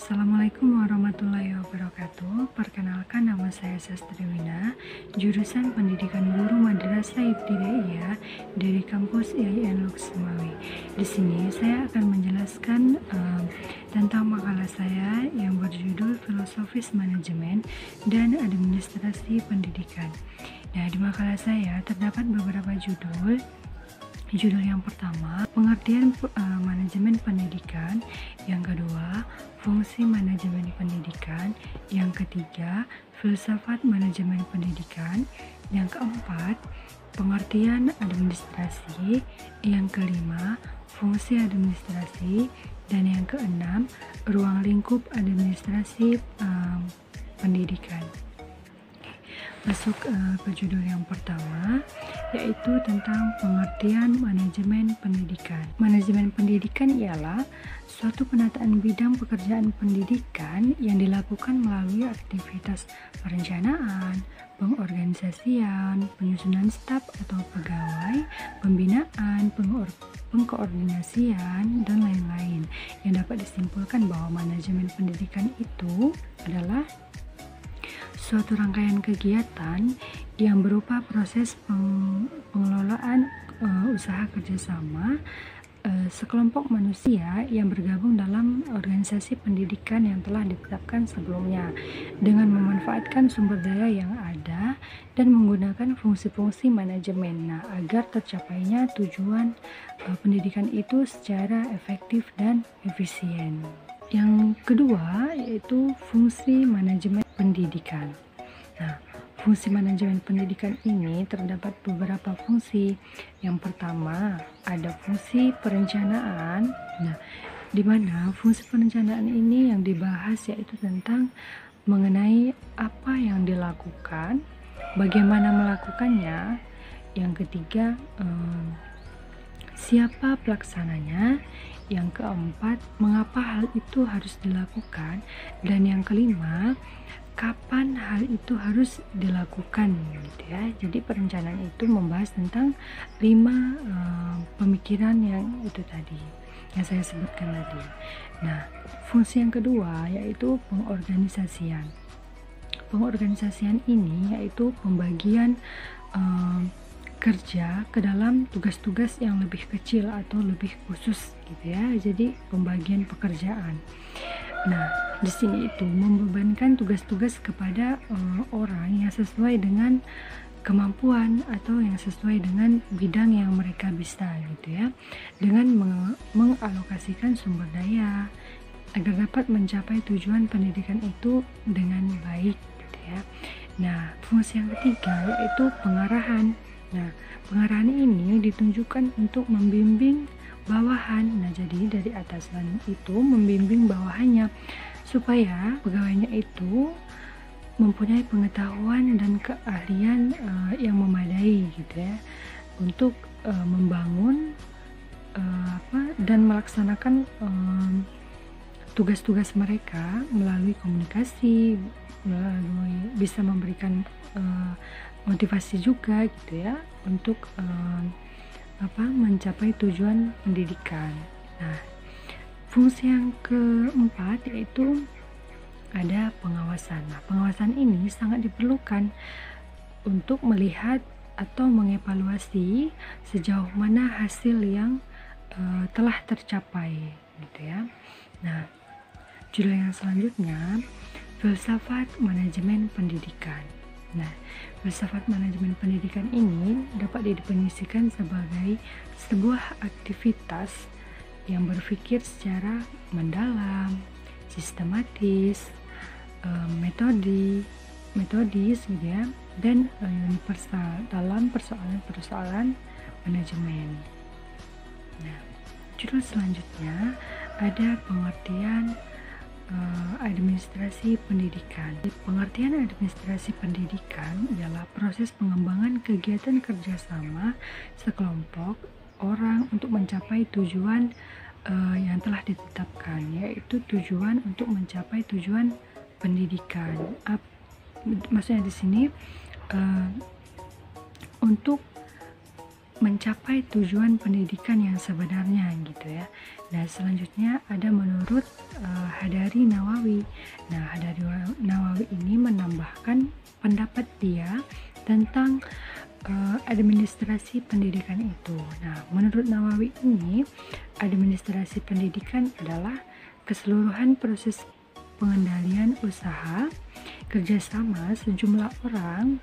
Assalamualaikum warahmatullahi wabarakatuh. Perkenalkan, nama saya Sastriwina, jurusan Pendidikan Guru Madrasah Ibtidaiyah dari kampus IAIN Loksmawe. Di sini saya akan menjelaskan tentang makalah saya yang berjudul Filosofis Manajemen dan Administrasi Pendidikan. Nah, di makalah saya terdapat beberapa judul. Judul yang pertama, pengertian manajemen pendidikan. Yang kedua, fungsi manajemen pendidikan. Yang ketiga, filsafat manajemen pendidikan. Yang keempat, pengertian administrasi. Yang kelima, fungsi administrasi. Dan yang keenam, ruang lingkup administrasi pendidikan. Masuk ke judul yang pertama, yaitu tentang pengertian manajemen pendidikan. Manajemen pendidikan ialah suatu penataan bidang pekerjaan pendidikan yang dilakukan melalui aktivitas perencanaan, pengorganisasian, penyusunan staf atau pegawai, pembinaan, pengkoordinasian, dan lain-lain. Yang dapat disimpulkan bahwa manajemen pendidikan itu adalah suatu rangkaian kegiatan yang berupa proses pengelolaan usaha kerjasama sekelompok manusia yang bergabung dalam organisasi pendidikan yang telah ditetapkan sebelumnya dengan memanfaatkan sumber daya yang ada dan menggunakan fungsi-fungsi manajemen agar tercapainya tujuan pendidikan itu secara efektif dan efisien. Yang kedua yaitu fungsi manajemen pendidikan. Nah, fungsi manajemen pendidikan ini terdapat beberapa fungsi. Yang pertama, ada fungsi perencanaan. Nah, di mana fungsi perencanaan ini yang dibahas yaitu tentang mengenai apa yang dilakukan, bagaimana melakukannya. Yang ketiga, siapa pelaksananya. Yang keempat, mengapa hal itu harus dilakukan. Dan yang kelima, kapan hal itu harus dilakukan gitu ya. Jadi perencanaan itu membahas tentang 5 pemikiran yang itu tadi yang saya sebutkan tadi. Nah, fungsi yang kedua yaitu pengorganisasian. Pengorganisasian ini yaitu pembagian kerja ke dalam tugas-tugas yang lebih kecil atau lebih khusus gitu ya. Jadi pembagian pekerjaan. Nah, di sini itu membebankan tugas-tugas kepada orang yang sesuai dengan kemampuan atau yang sesuai dengan bidang yang mereka bisa gitu ya. Dengan mengalokasikan sumber daya agar dapat mencapai tujuan pendidikan itu dengan baik gitu ya. Nah, fungsi yang ketiga yaitu pengarahan. Nah, pengarahan ini ditunjukkan untuk membimbing bawahan. Nah, jadi dari atasan itu membimbing bawahannya supaya pegawainya itu mempunyai pengetahuan dan keahlian yang memadai gitu ya untuk membangun dan melaksanakan tugas-tugas mereka melalui komunikasi, melalui bisa memberikan motivasi juga gitu ya untuk mencapai tujuan pendidikan. Nah, fungsi yang keempat yaitu ada pengawasan. Nah, pengawasan ini sangat diperlukan untuk melihat atau mengevaluasi sejauh mana hasil yang telah tercapai gitu ya. Nah, judul yang selanjutnya filsafat manajemen pendidikan. Nah, filsafat manajemen pendidikan ini dapat didefinisikan sebagai sebuah aktivitas yang berpikir secara mendalam, sistematis, metodis gitu ya, dan universal dalam persoalan-persoalan manajemen. Nah, judul selanjutnya ada pengertian administrasi pendidikan. Pengertian administrasi pendidikan ialah proses pengembangan kegiatan kerjasama sekelompok orang untuk mencapai tujuan yang telah ditetapkan, yaitu tujuan untuk mencapai tujuan pendidikan. Maksudnya di sini untuk mencapai tujuan pendidikan yang sebenarnya gitu ya. Nah, selanjutnya ada menurut Hadari Nawawi. Nah, Hadari Nawawi ini menambahkan pendapat dia tentang administrasi pendidikan itu. Nah, menurut Nawawi ini, administrasi pendidikan adalah keseluruhan proses pengendalian usaha kerjasama sejumlah orang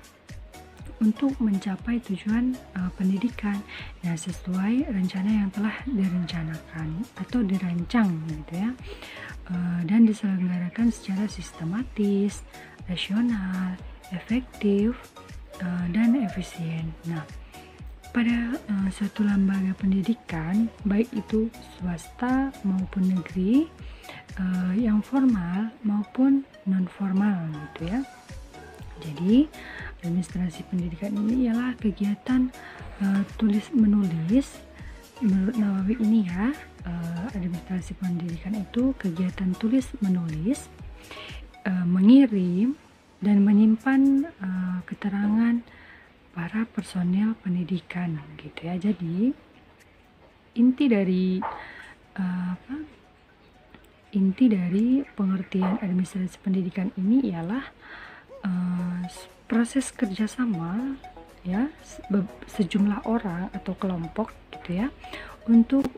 untuk mencapai tujuan pendidikan. Nah, sesuai rencana yang telah direncanakan atau dirancang gitu ya, dan diselenggarakan secara sistematis, rasional, efektif, dan efisien. Nah, pada suatu lembaga pendidikan, baik itu swasta maupun negeri, yang formal maupun non formal gitu ya. Jadi administrasi pendidikan ini ialah kegiatan tulis menulis. Menurut Nawawi ini ya, administrasi pendidikan itu kegiatan tulis menulis, mengirim dan menyimpan keterangan para personel pendidikan gitu ya. Jadi inti dari pengertian administrasi pendidikan ini ialah proses kerjasama ya sejumlah orang atau kelompok gitu ya untuk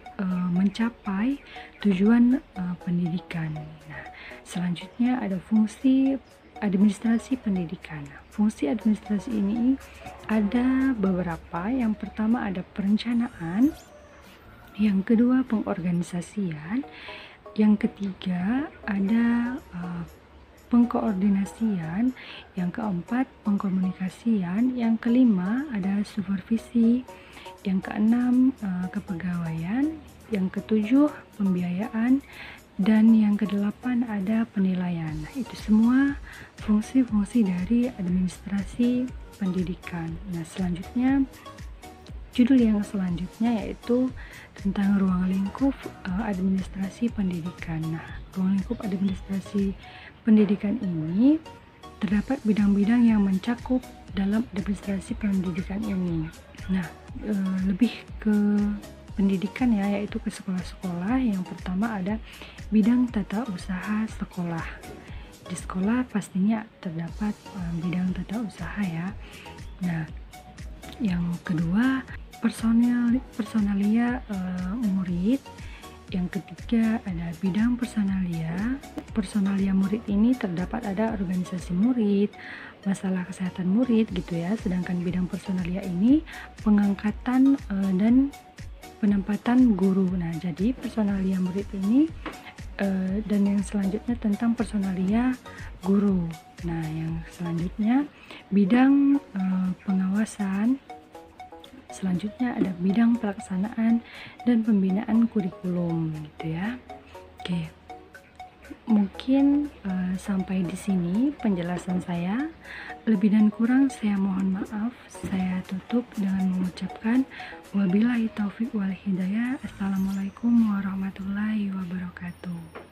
mencapai tujuan pendidikan. Nah, selanjutnya ada fungsi administrasi pendidikan. Fungsi administrasi ini ada beberapa. Yang pertama ada perencanaan, yang kedua pengorganisasian, yang ketiga ada pengkoordinasian, yang keempat pengkomunikasian, yang kelima ada supervisi, yang keenam kepegawaian, yang ketujuh pembiayaan, dan yang kedelapan ada penilaian. Nah, itu semua fungsi-fungsi dari administrasi pendidikan. Nah, selanjutnya judul yang selanjutnya yaitu tentang ruang lingkup administrasi pendidikan. Nah, ruang lingkup administrasi pendidikan ini terdapat bidang-bidang yang mencakup dalam administrasi pendidikan ini. Nah, lebih ke pendidikan ya, yaitu ke sekolah-sekolah. Yang pertama ada bidang tata usaha sekolah. Di sekolah pastinya terdapat bidang tata usaha ya. Nah, yang kedua personalia murid. Yang ketiga ada bidang personalia murid ini terdapat ada organisasi murid, masalah kesehatan murid gitu ya. Sedangkan bidang personalia ini pengangkatan dan penempatan guru. Nah, jadi personalia murid ini dan yang selanjutnya tentang personalia guru. Nah, yang selanjutnya bidang pengawasan. Selanjutnya ada bidang pelaksanaan dan pembinaan kurikulum gitu ya. Oke. Mungkin sampai di sini penjelasan saya. Lebih dan kurang saya mohon maaf. Saya tutup dengan mengucapkan wabillahi taufiq wal hidayah. Assalamualaikum warahmatullahi wabarakatuh.